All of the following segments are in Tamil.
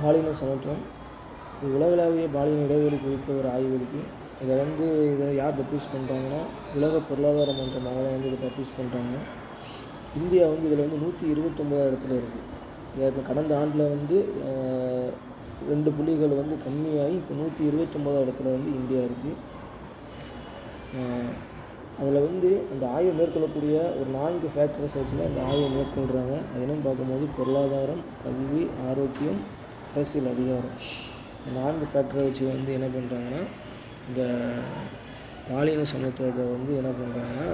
பாலின சமத்துவம். இது உலகளாவிய பாலின இடைவெளி குறித்த ஒரு ஆய்வறிக்கை. இதை யார் பப்ளிஷ் பண்ணுறாங்கன்னா, உலக பொருளாதார மன்றமாக வந்து இதை பப்ளிஷ் பண்ணுறாங்க. இந்தியா வந்து இதில் வந்து 129 இடத்துல இருக்குது. கடந்த ஆண்டில் வந்து 2 புள்ளிகள் வந்து கம்மியாகி இப்போ 129 இடத்துல வந்து இந்தியா இருக்குது. அதில் வந்து அந்த ஆய்வு மேற்கொள்ளக்கூடிய ஒரு 4 ஃபேக்டர்ஸை வச்சு தான் இந்த ஆய்வை மேற்கொள்கிறாங்க. அது என்னென்னு பார்க்கும்போது பொருளாதாரம், கல்வி, ஆரோக்கியம், அரசியல் அதிகாரம். இந்த 4 ஃபேக்டரை வச்சு வந்து என்ன பண்ணுறாங்கன்னா, இந்த பாலின சமத்துவத்தை வந்து என்ன பண்ணுறாங்கன்னா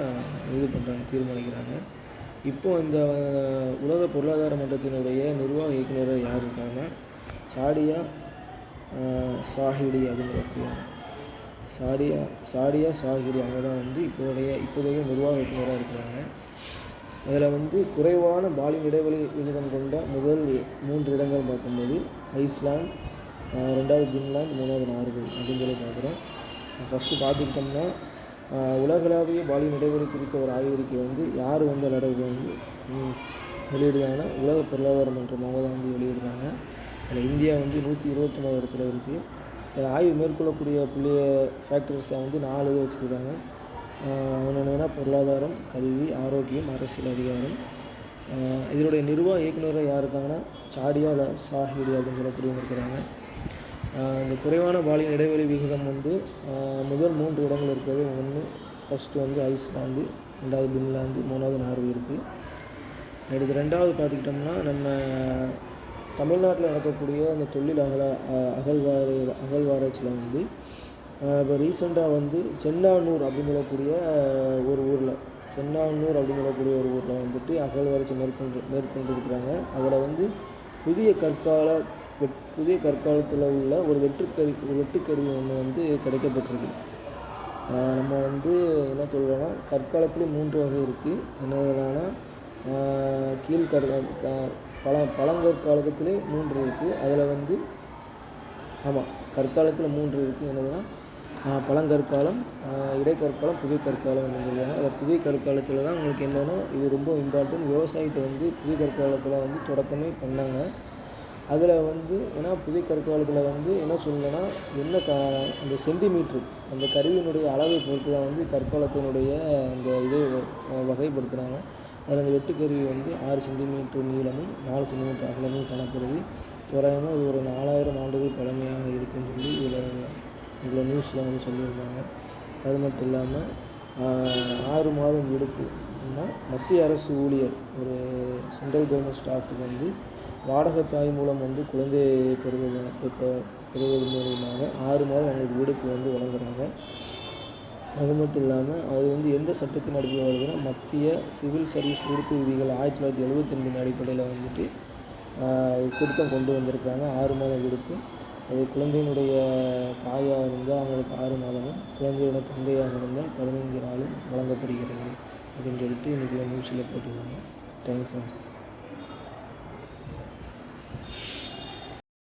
தீர்மானிக்கிறாங்க. இப்போது இந்த உலக பொருளாதார மன்றத்தினுடைய நிர்வாக இயக்குநர் யார் இருக்காங்கன்னா, சாடியா சாஹிடி அப்படிங்கிற சாடியா சாஹிடி அவங்க தான் வந்து இப்போதைய நிர்வாக இயக்குநராக இருக்கிறாங்க. அதில் வந்து குறைவான பாலின இடைவெளி விகிதம் கொண்ட முதல் 3 இடங்கள் பார்க்கும்போது ஐஸ்லாந்து, 2வது பின்லாந்து, 3வது நார்வே அப்படின்னு சொல்லி பார்க்குறோம். ஃபஸ்ட்டு பார்த்துக்கிட்டோம்னா, உலகளாவிய பாலின இடைவெளி குறித்த ஒரு ஆய்வறிக்கை வந்து யார் வந்து அளவுக்கு வந்து வெளியிடுறாங்கன்னா, உலக பொருளாதார மன்றமாக தான் வந்து வெளியிடுறாங்க. அதில் இந்தியா வந்து 129 இடத்துல இருக்குது. இதில் ஆய்வு மேற்கொள்ளக்கூடிய ஃபேக்டர்ஸை வந்து 4 இது வச்சுருக்காங்க. என்னென்னா பொருளாதாரம், கல்வி, ஆரோக்கியம், அரசியல் அதிகாரம். இதனுடைய நிர்வாக இயக்குநராக யார் இருக்காங்கன்னா, சாடியா சாஹிடி அப்படின்னு சொல்லக்கூடியவங்க இருக்கிறாங்க. இந்த குறைவான பாலின இடைவெளி விகிதம் வந்து முதல் 3 இடங்கள் இருக்கிறது. ஃபஸ்ட்டு வந்து ஐஸ்லாந்து, 2வது பின்லாந்து, 3வது நார்வே இருக்குது. அடுத்து 2வது பார்த்துக்கிட்டோம்னா, நம்ம தமிழ்நாட்டில் நடக்கக்கூடிய அந்த தொழில் அகழ்வாராய்ச்சியில் வந்து இப்போ ரீசெண்டாக வந்து சென்னானூர் அப்படின்னு சொல்லக்கூடிய ஒரு ஊரில் வந்துட்டு அகழ்வாராய்ச்சி மேற்கொண்டிருக்கிறாங்க. அதில் வந்து புதிய கற்காலத்தில் உள்ள ஒரு வெட்டுக்கருவி ஒன்று வந்து கிடைக்கப்பட்டிருக்கு. நம்ம வந்து என்ன சொல்கிறோன்னா, கற்காலத்துலேயே 3 வகை இருக்குது. என்னதுன்னா, பழங்கற்காலத்திலே 3 இருக்குது. அதில் வந்து கற்காலத்தில் 3 இருக்குது. என்னதுன்னா, பழங்கற்காலம், இடைக்கற்காலம், புதிய கற்காலம் அப்படின்னு சொல்லுவாங்க. அதில் புதிய கற்காலத்தில் தான் உங்களுக்கு என்னென்னா, இது ரொம்ப இம்பார்ட்டன்ட். விவசாயத்தை வந்து புதிய கற்காலத்தில் வந்து தொடக்கமே பண்ணாங்க. அதில் வந்து ஏன்னா புதிய கற்காலத்தில் வந்து என்ன சொல்லணும்னா, அந்த சென்டிமீட்ரு அந்த கருவியினுடைய அளவை பொறுத்து தான் வந்து கற்காலத்தினுடைய அந்த இதை வகைப்படுத்துகிறாங்க. அதில் அந்த வெட்டுக்கருவி வந்து 6 சென்டிமீட்டர் நீளமும் 4 சென்டிமீட்டர் அகலமும் காணப்படுது. தோராயமாக இது ஒரு 4000 ஆண்டுகள் பழமையாக இருக்குன்னு சொல்லி இதில் நியூஸில் வந்து சொல்லியிருந்தாங்க. அது மட்டும் இல்லாமல் 6 மாதம் விடுப்புன்னா மத்திய அரசு ஊழியர், ஒரு சென்ட்ரல் கவர்மெண்ட் ஸ்டாஃபுக்கு வந்து வாடகை தாய் மூலம் வந்து குழந்தை பெறுவது மூலமாக 6 மாதம் அவங்களுக்கு விடுப்பு வந்து வழங்குறாங்க. அது மட்டும் இல்லாமல் அது வந்து எந்த சட்டத்தின் அடிப்படையில் வருதுன்னா, மத்திய சிவில் சர்வீஸ் விடுப்பு விதிகள் 1972 அடிப்படையில் வந்துட்டு திருத்தம் கொண்டு வந்திருக்காங்க. 6 மாதம் விடுப்பு. அது குழந்தையினுடைய தாயாக இருந்தால் அவங்களுக்கு 6 மாதமும், குழந்தையோட தந்தையாக இருந்தால் 15 நாளும் வழங்கப்படுகிறது அப்படின்னு சொல்லிட்டு இன்றைக்கி நியூஸில் போட்டிருந்தாங்க. Thank you friends.